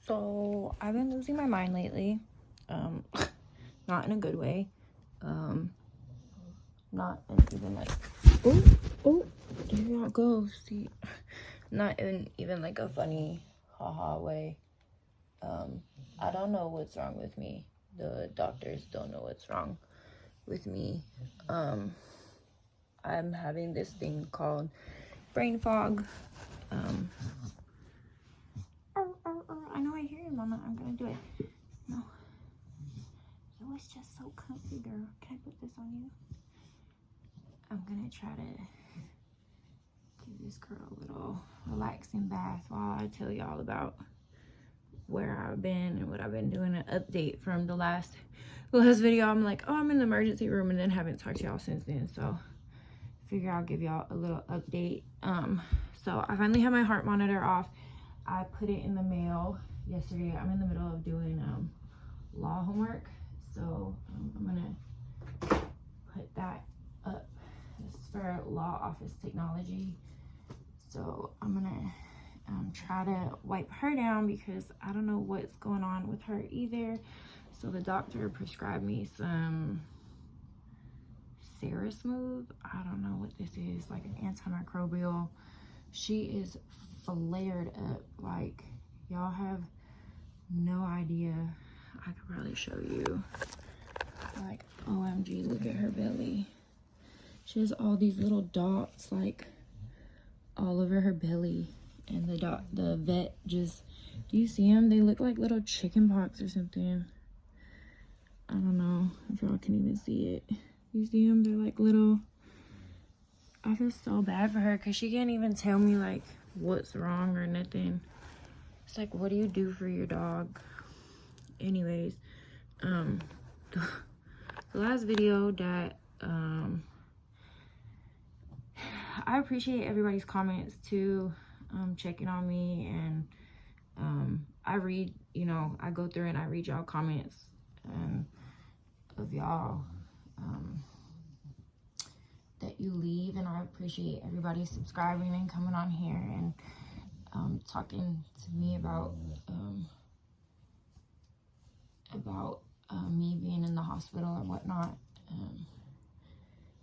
So I've been losing my mind lately. Not in a good way. Not in even like oh there y'all go. See, not in even like a funny haha way. I don't know what's wrong with me. The doctors don't know what's wrong with me. I'm having this thing called brain fog. I know I hear you, Mama. I'm gonna do it. No. It was just so comfy, girl. Can I put this on you? I'm gonna try to give this girl a little relaxing bath while I tell y'all about where I've been and what I've been doing. An update from the last video. I'm like, oh, I'm in the emergency room, and then haven't talked to y'all since then. So figure I'll give y'all a little update. So I finally have my heart monitor off. I put it in the mail yesterday. I'm in the middle of doing law homework, so I'm gonna put that up. It's for law office technology, so I'm gonna try to wipe her down because I don't know what's going on with her either. So the doctor prescribed me some Serosmooth. I don't know what this is, like an antimicrobial. She is flared up, like y'all have no idea. I could probably show you, like, OMG, look at her belly. She has all these little dots like all over her belly, and the vet just, do you see them? They look like little chicken pox or something. I don't know if y'all can even see it. You see them? They're like little. I feel so bad for her because she can't even tell me like what's wrong or nothing. It's like, what do you do for your dog? Anyways, the last video that I appreciate everybody's comments too, checking on me, and I read, I go through and I read y'all comments of y'all that you leave, and I appreciate everybody subscribing and coming on here and talking to me about me being in the hospital and whatnot.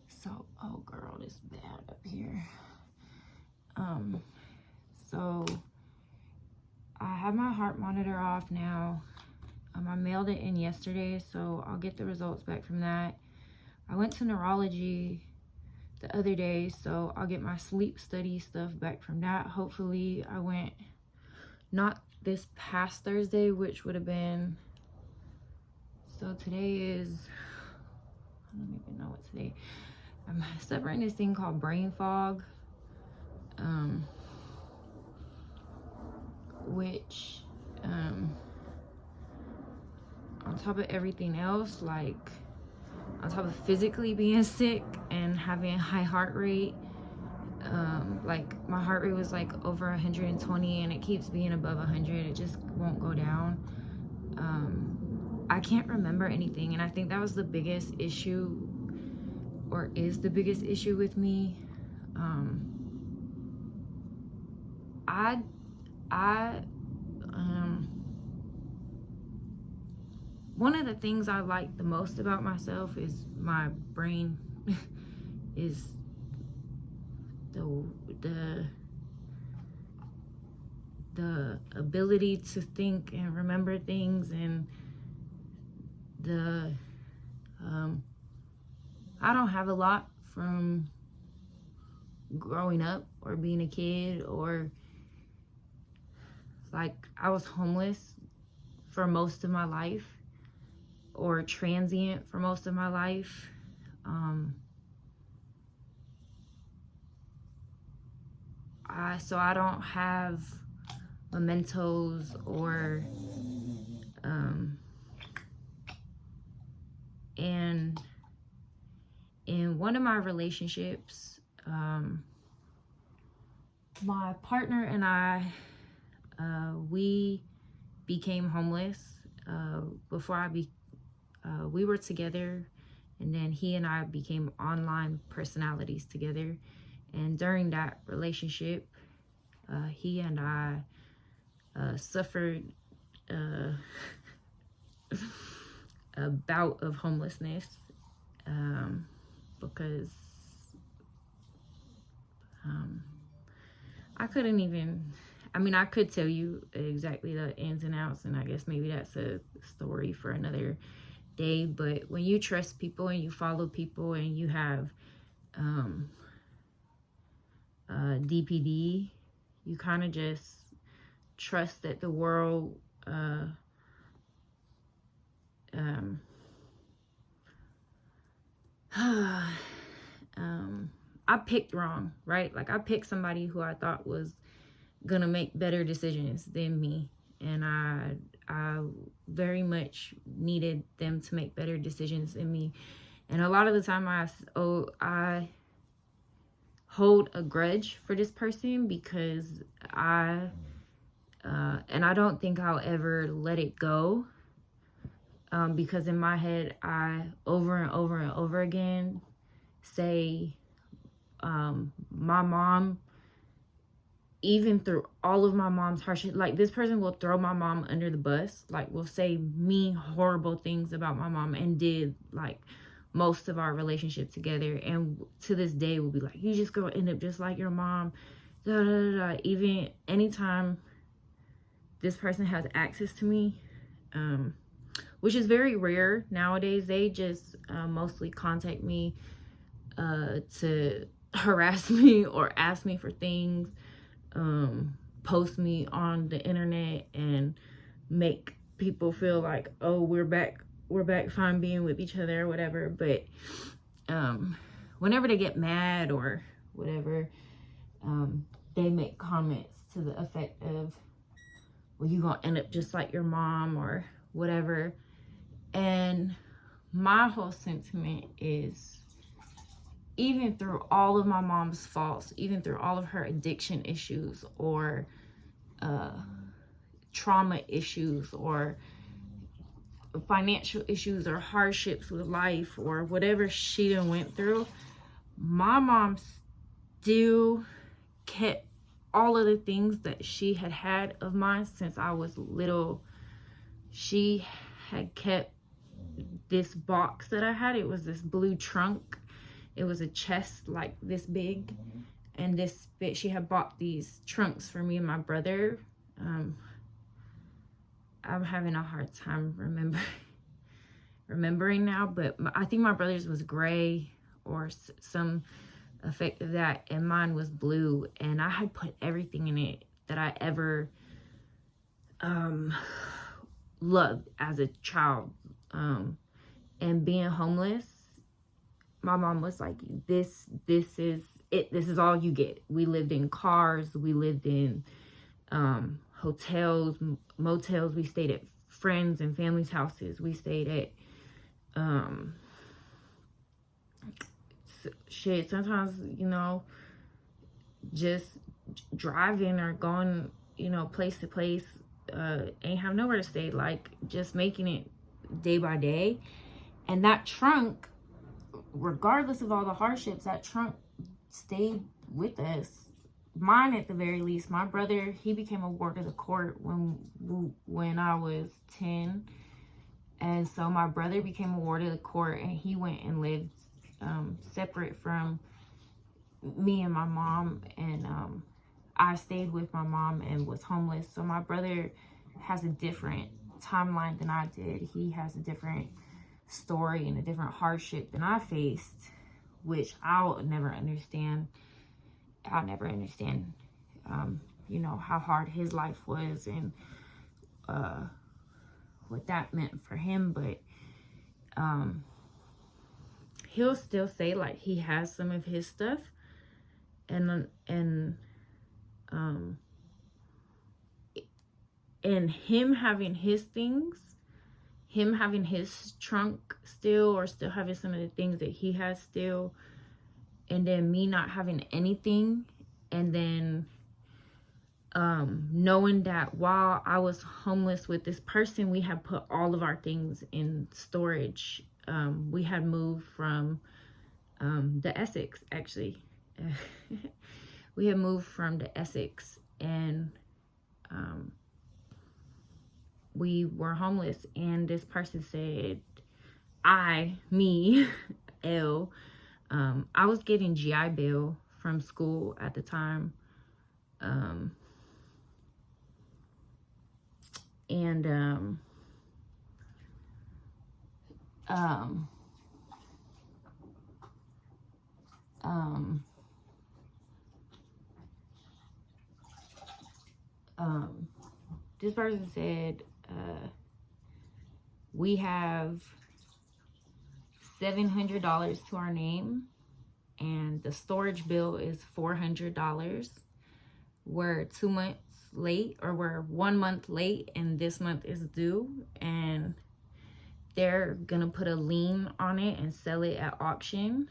So, oh girl, this bad up here. So I have my heart monitor off now. I mailed it in yesterday, so I'll get the results back from that. I went to neurology the other day, so I'll get my sleep study stuff back from that. Hopefully I went not this past Thursday, which would have been, so today is, I don't even know what today. I'm suffering this thing called brain fog, which on top of everything else, like on top of physically being sick and having a high heart rate, like my heart rate was like over 120 and it keeps being above 100. It just won't go down. I can't remember anything, and I think that was the biggest issue, or is the biggest issue with me. One of the things I like the most about myself is my brain is the ability to think and remember things, and I don't have a lot from growing up or being a kid, or like I was homeless for most of my life, or transient for most of my life. So I don't have mementos, or and in one of my relationships, my partner and I, we became homeless. Before we were together, and then he and I became online personalities together. And during that relationship, he and I suffered a bout of homelessness, because I couldn't even, I mean, I could tell you exactly the ins and outs, and I guess maybe that's a story for another day. But when you trust people and you follow people and you have DPD, you kind of just trust that the world I picked wrong, right? Like, I picked somebody who I thought was gonna make better decisions than me, and I very much needed them to make better decisions than me. And a lot of the time I hold a grudge for this person, because and I don't think I'll ever let it go, because in my head I over and over and over again say, my mom, even through all of my mom's hardship, like, this person will throw my mom under the bus, like, will say mean, horrible things about my mom, and did, like, most of our relationship together, and to this day will be like, you just gonna end up just like your mom, da, da, da, da. Even anytime this person has access to me, which is very rare nowadays, they just mostly contact me to harass me or ask me for things, post me on the internet and make people feel like, oh, we're back fine being with each other or whatever. But whenever they get mad or whatever, they make comments to the effect of, well, you gonna end up just like your mom or whatever. And my whole sentiment is, even through all of my mom's faults, even through all of her addiction issues or trauma issues or financial issues or hardships with life or whatever she done went through, my mom still kept all of the things that she had of mine since I was little. She had kept this box that I had. It was this blue trunk. It was a chest like this big, and this bit, she had bought these trunks for me and my brother. I'm having a hard time remembering now, but I think my brother's was gray or some effect of that, and mine was blue, and I had put everything in it that I ever loved as a child. And being homeless, my mom was like, this is it. This is all you get. We lived in cars. We lived in hotels, motels. We stayed at friends and family's houses. We stayed at shit. Sometimes, just driving or going, place to place, ain't have nowhere to stay. Like, just making it day by day. And that trunk, regardless of all the hardships, that trunk stayed with us. Mine, at the very least. My brother, he became a ward of the court when I was 10, and so my brother became a ward of the court, and he went and lived separate from me and my mom, and I stayed with my mom and was homeless. So my brother has a different timeline than I did. He has a different story and a different hardship than I faced, which I'll never understand. I'll never understand, how hard his life was and what that meant for him. But he'll still say, like, he has some of his stuff, and him having his things, him having his trunk still, or still having some of the things that he has still, and then me not having anything, and then knowing that while I was homeless with this person, we had put all of our things in storage. We had moved from the Essex, actually. We had moved from the Essex, and we were homeless, and this person said, L, I was getting GI Bill from school at the time. This person said, we have $700 to our name, and the storage bill is $400. We're 2 months late, or we're 1 month late, and this month is due, and they're gonna put a lien on it and sell it at auction.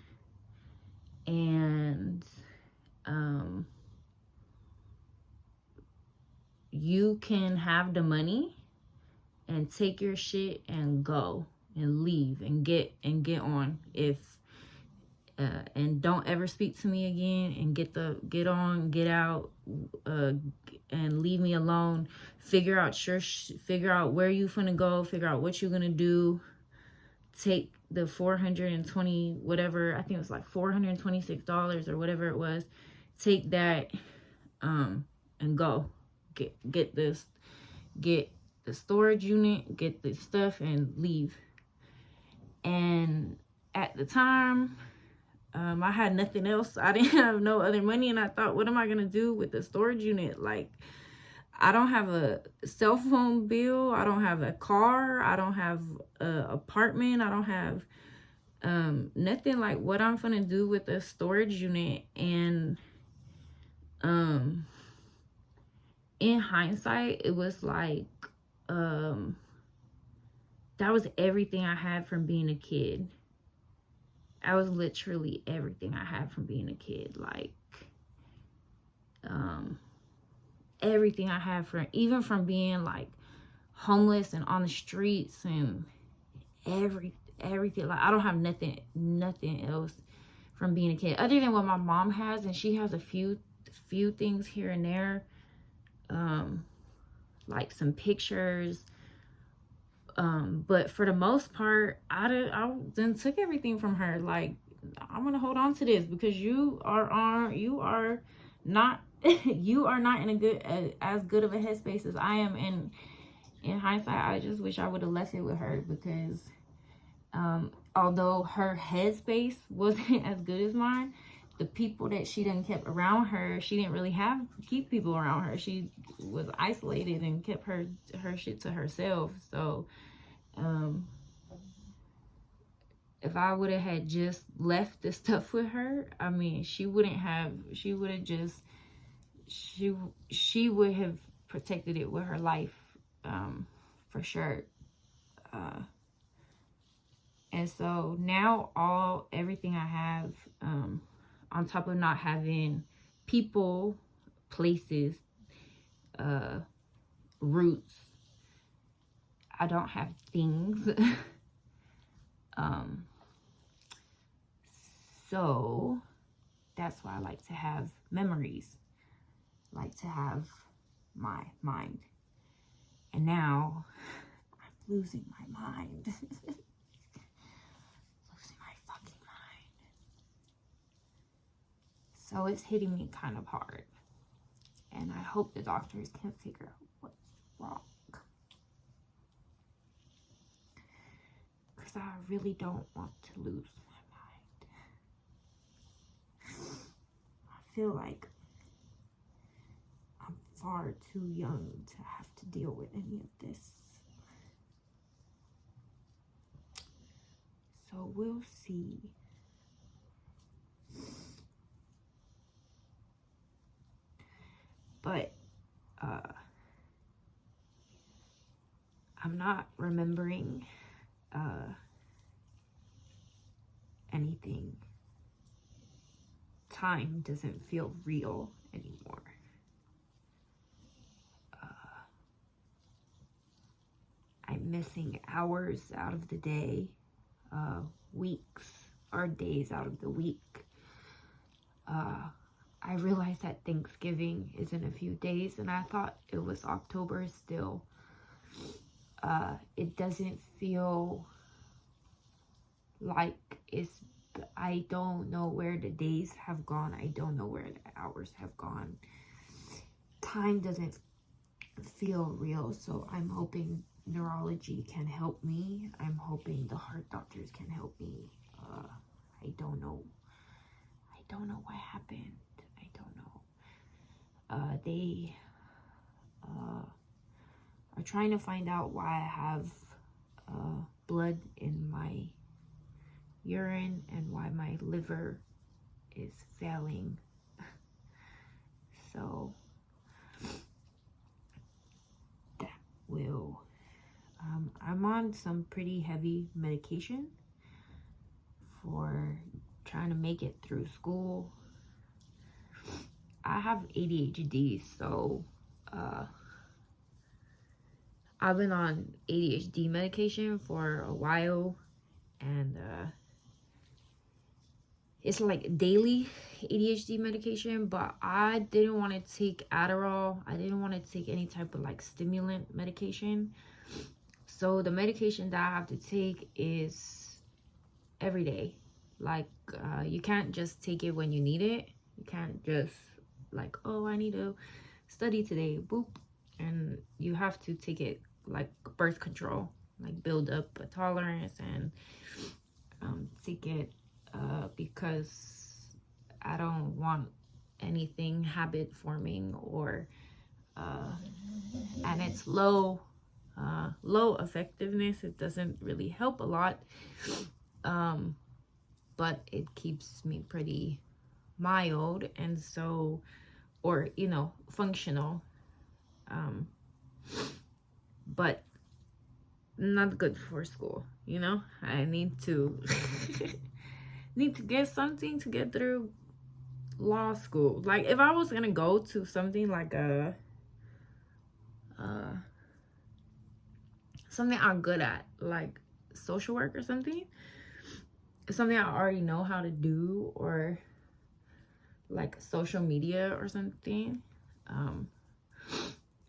And you can have the money and take your shit and go and leave and get on. If and don't ever speak to me again, and get out, and leave me alone. Figure out where you finna go, figure out what you're gonna do. Take the 420 whatever, I think it was like $426 or whatever it was. Take that and go. Get the storage unit, get the stuff, and leave. And at the time, I had nothing else. I didn't have no other money, and I thought, what am I gonna do with the storage unit? Like, I don't have a cell phone bill, I don't have a car, I don't have an apartment, I don't have nothing. Like, what I'm gonna do with the storage unit? And in hindsight, it was like, that was everything I had from being a kid. I was literally everything I had from being a kid. Like, everything I had even from being like homeless and on the streets, and everything. Like, I don't have nothing else from being a kid other than what my mom has, and she has a few things here and there. Like some pictures, but for the most part, I then took everything from her. Like, I'm gonna hold on to this because you are not you are not in as good of a headspace as I am. And in hindsight, I just wish I would have left it with her, because although her headspace wasn't as good as mine, the people that she done kept around her, she didn't really keep people around her. She was isolated and kept her shit to herself. So if I would have had just left the stuff with her, I mean, she would have protected it with her life, for sure. And so now everything I have, on top of not having people, places, roots, I don't have things. So that's why I like to have memories, like to have my mind. And now I'm losing my mind. Losing my fucking mind. So it's hitting me kind of hard. And I hope the doctors can figure out what's wrong. Because I really don't want to lose my mind. I feel like I'm far too young to have to deal with any of this. So we'll see. But I'm not remembering anything. Time doesn't feel real anymore. I'm missing hours out of the day, weeks or days out of the week. I realized that Thanksgiving is in a few days, and I thought it was October still. it doesn't feel like I don't know where the days have gone. I don't know where the hours have gone. Time doesn't feel real. So I'm hoping neurology can help me. I'm hoping the heart doctors can help me. I don't know. I don't know what happened. I don't know. They are trying to find out why I have blood in my urine and why my liver is failing. So that will I'm on some pretty heavy medication for trying to make it through school. I have ADHD, so I've been on ADHD medication for a while, and it's like daily ADHD medication, but I didn't want to take Adderall. I didn't want to take any type of like stimulant medication. So the medication that I have to take is every day. Like you can't just take it when you need it. You can't just like, oh, I need to study today, boop. And you have to take it like birth control, like build up a tolerance and take it because I don't want anything habit forming or and it's low effectiveness. It doesn't really help a lot, but it keeps me pretty mild, and so, or you know, functional, but not good for school. You know, I need to need to get something to get through law school. Like if I was gonna go to something like a something I'm good at, like social work or something I already know how to do, or like social media or something,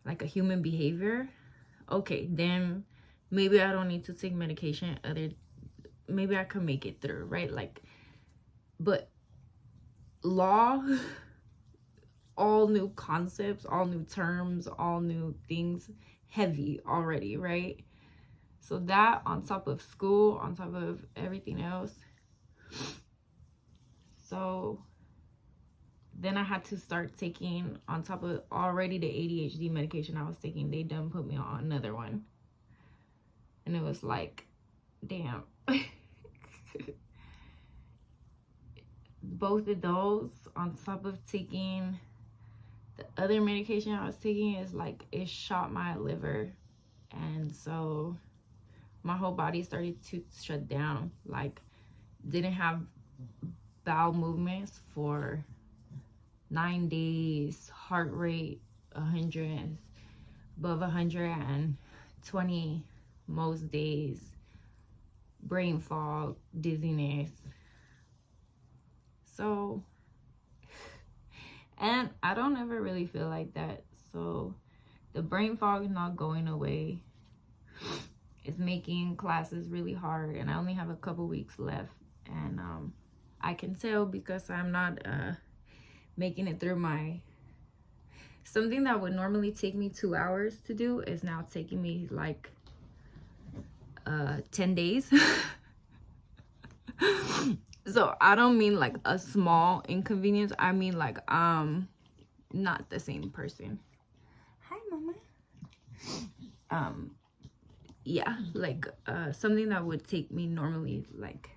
like a human behavior, okay, then maybe I don't need to take medication. Maybe I can make it through, right? Like, but law, all new concepts, all new terms, all new things, heavy already, right? So that on top of school, on top of everything else. So then I had to start taking, on top of already the ADHD medication I was taking, they done put me on another one. And it was like, damn. Both of those on top of taking the other medication I was taking is like, it shot my liver. And so my whole body started to shut down. Like, didn't have bowel movements for 9 days, heart rate 100, above 120 most days, brain fog, dizziness. So, and I don't ever really feel like that. So the brain fog is not going away. It's making classes really hard, and I only have a couple weeks left. And I can tell because I'm not making it through my, something that would normally take me 2 hours to do is now taking me like 10 days. So I don't mean like a small inconvenience. I mean like not the same person. Hi, mama. Yeah, like something that would take me normally like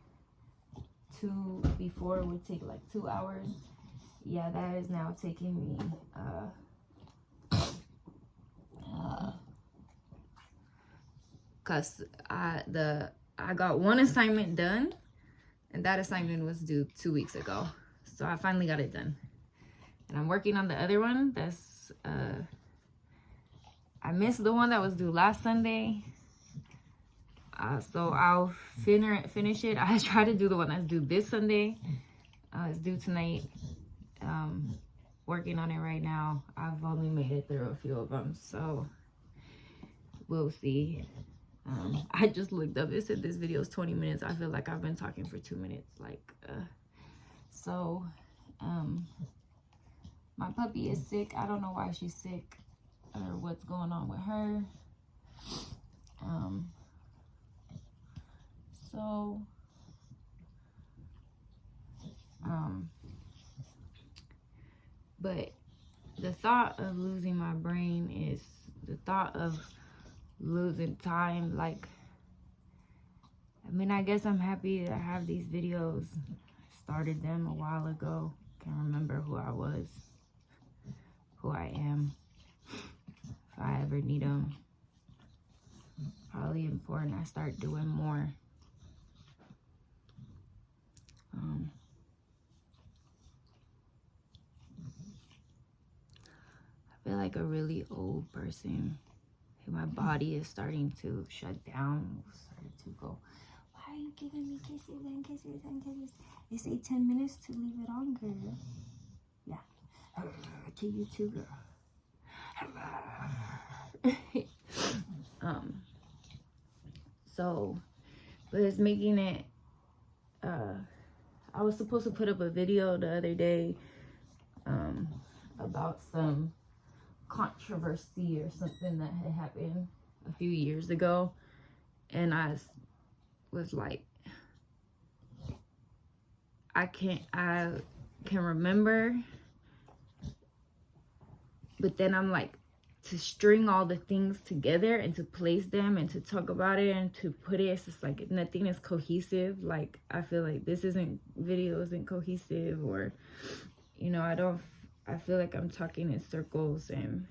before would take like 2 hours. Yeah, that is now taking me cause I got one assignment done, and that assignment was due 2 weeks ago. So I finally got it done, and I'm working on the other one. That's I missed the one that was due last Sunday. So I'll finish it. I try to do the one that's due this Sunday. It's due tonight. Working on it right now. I've only made it through a few of them. So we'll see. I just looked up, it said this video is 20 minutes. I feel like I've been talking for 2 minutes. My puppy is sick. I don't know why she's sick or what's going on with her. But the thought of losing my brain is the thought of losing time. Like, I mean, I guess I'm happy that I have these videos. I started them a while ago. Can't remember who I was, who I am. If I ever need them, probably important I start doing more. I feel like a really old person. My body is starting to shut down. Started to go. Why are you giving me kisses and kisses and kisses? They say 10 minutes to leave it on, girl. Yeah. To you too, girl. But it's making it, I was supposed to put up a video the other day, about some controversy or something that had happened a few years ago, and I was like, I can remember, but then I'm like, to string all the things together and to place them and to talk about it and to put it, it's just like nothing is cohesive. Like, I feel like this video isn't cohesive, or, you know, I feel like I'm talking in circles. And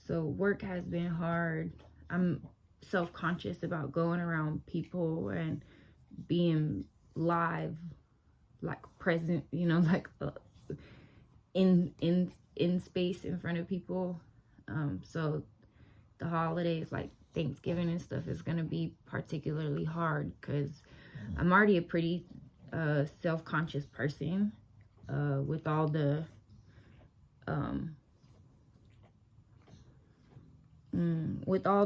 so work has been hard. I'm self-conscious about going around people and being live, like present, you know, like in space in front of people. So the holidays, like Thanksgiving and stuff, is gonna be particularly hard because I'm already a pretty self-conscious person, with all the with all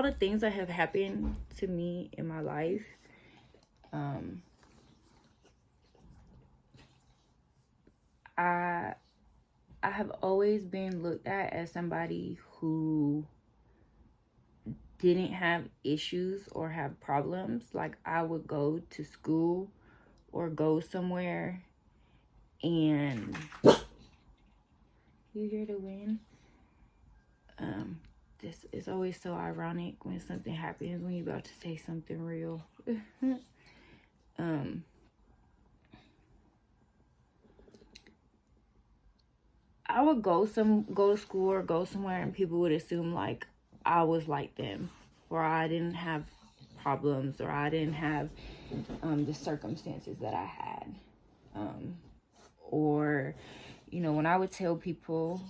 the things that have happened to me in my life, I have always been looked at as somebody who didn't have issues or have problems. Like, I would go to school or go somewhere and you hear the wind. This is always so ironic when something happens when you're about to say something real. I would go to school or go somewhere and people would assume like I was like them, or I didn't have problems, or I didn't have the circumstances that I had. Or, you know, when I would tell people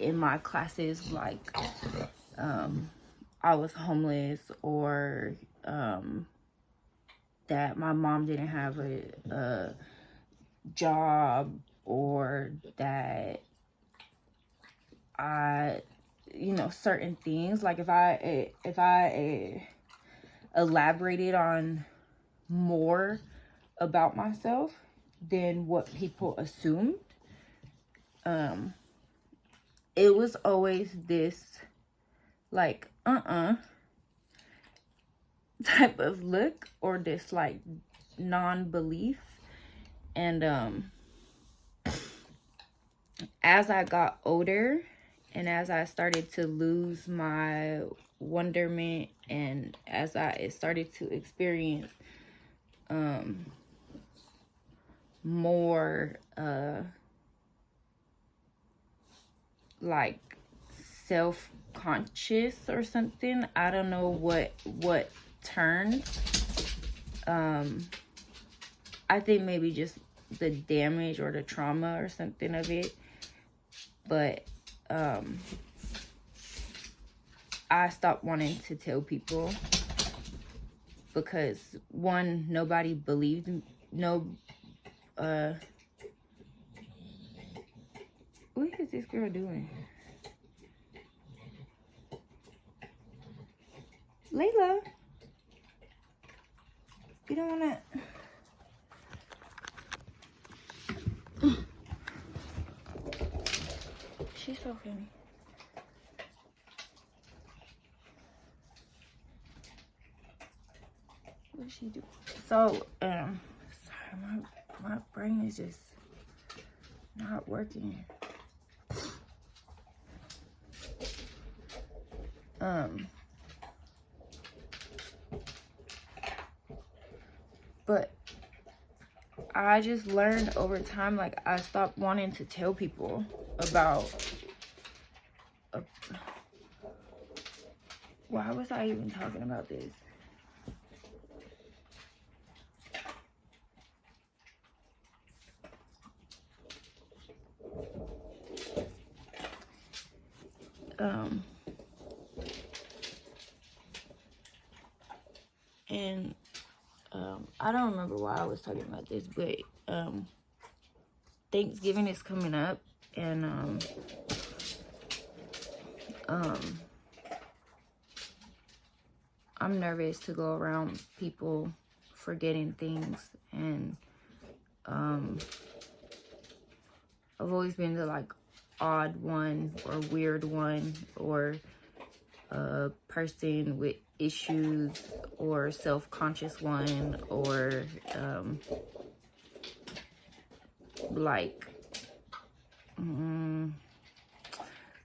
in my classes like I was homeless, or that my mom didn't have a job, or that I, you know, certain things, like if I elaborated on more about myself than what people assumed, it was always this like type of look, or this like non-belief. And as I got older and as I started to lose my wonderment, and as I started to experience more like self-conscious or something, I don't know what turned. I think maybe just the damage or the trauma or something of it. But I stopped wanting to tell people because, one, nobody believed me. What is this girl doing? Layla, you don't wanna. She's so funny. What she do? So, sorry, my brain is just not working. But I just learned over time, like, I stopped wanting to tell people about why was I even talking about this? I don't remember why I was talking about this, but Thanksgiving is coming up, and I'm nervous to go around people forgetting things, and I've always been the like odd one or weird one or a person with issues or self-conscious one, or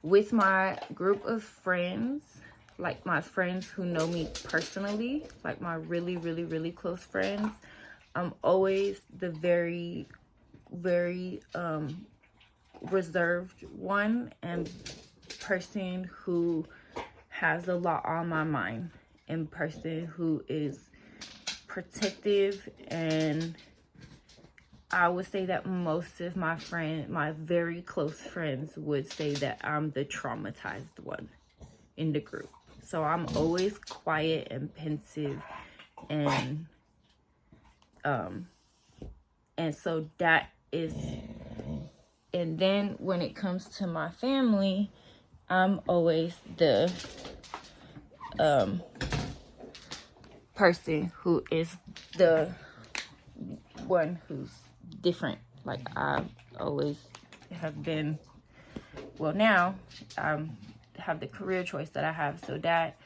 with my group of friends, like my friends who know me personally, like my really, really, really close friends, I'm always the very, very reserved one and person who has a lot on my mind, and person who is protective. And I would say that most of my very close friends would say that I'm the traumatized one in the group. So I'm always quiet and pensive, and so that is, and then when it comes to my family, I'm always the person who is the one who's different. Like, I always have been, well, now I have the career choice that I have, so that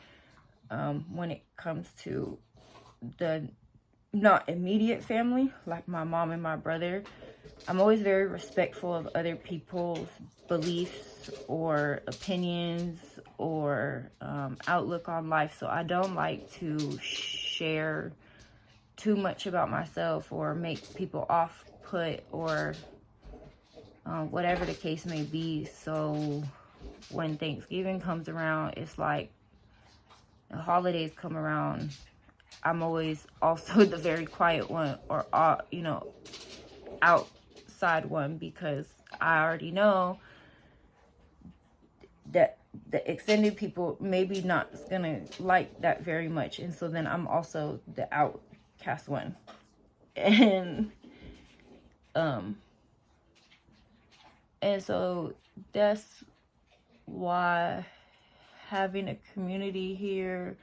when it comes to the not immediate family, like my mom and my brother, I'm always very respectful of other people's beliefs or opinions or outlook on life. So I don't like to share too much about myself or make people off put or whatever the case may be. So when Thanksgiving comes around, it's like the holidays come around, I'm always also the very quiet one, or outside one, because I already know that the extended people maybe not gonna like that very much, and so then I'm also the outcast one. And so that's why having a community here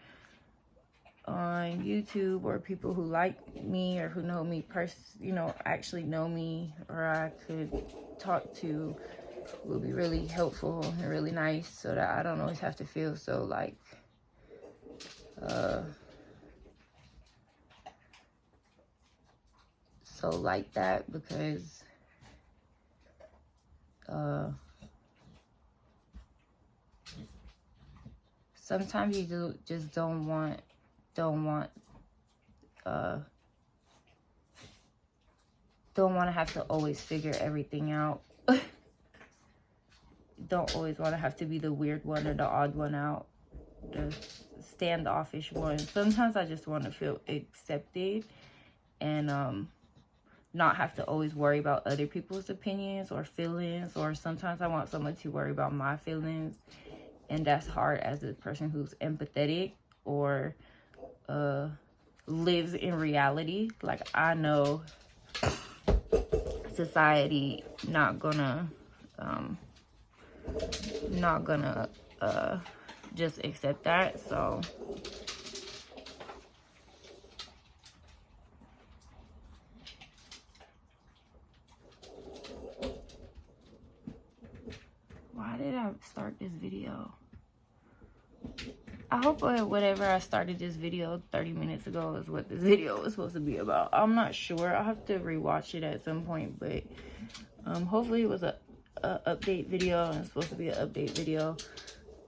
on YouTube, or people who like me or who know me actually know me, or I could talk to, will be really helpful and really nice, so that I don't always have to feel so like that, because sometimes you just don't want to have to always figure everything out. Don't always want to have to be the weird one or the odd one out, the standoffish one. Sometimes I just want to feel accepted and not have to always worry about other people's opinions or feelings, or sometimes I want someone to worry about my feelings and that's hard as a person who's empathetic or lives in reality. Like, I know society not gonna just accept that. So why did I start this video? I hope whatever I started this video 30 minutes ago is what this video was supposed to be about. I'm not sure. I'll have to rewatch it at some point, but hopefully it was a update video, and it's supposed to be an update video,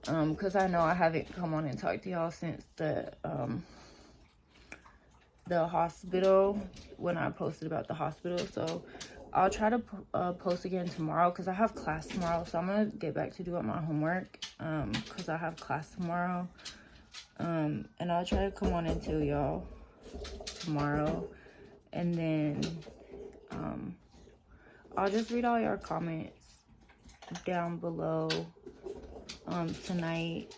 because I know I haven't come on and talked to y'all since the hospital, when I posted about the hospital. So I'll try to post again tomorrow, because I have class tomorrow. So I'm gonna get back to doing my homework, because I have class tomorrow. And I'll try to come on and tell y'all tomorrow, and then I'll just read all your comments down below tonight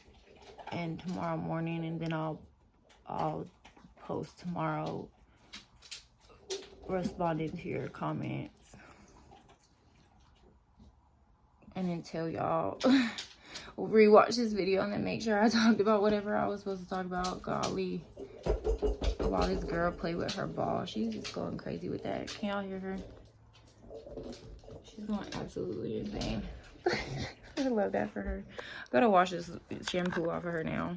and tomorrow morning, and then I'll post tomorrow responding to your comments, and then tell y'all rewatch this video and then make sure I talked about whatever I was supposed to talk about. Golly, while this girl play with her ball, she's just going crazy with that. Can y'all hear her? She's going absolutely insane. I love that for her. I gotta wash this shampoo off of her now.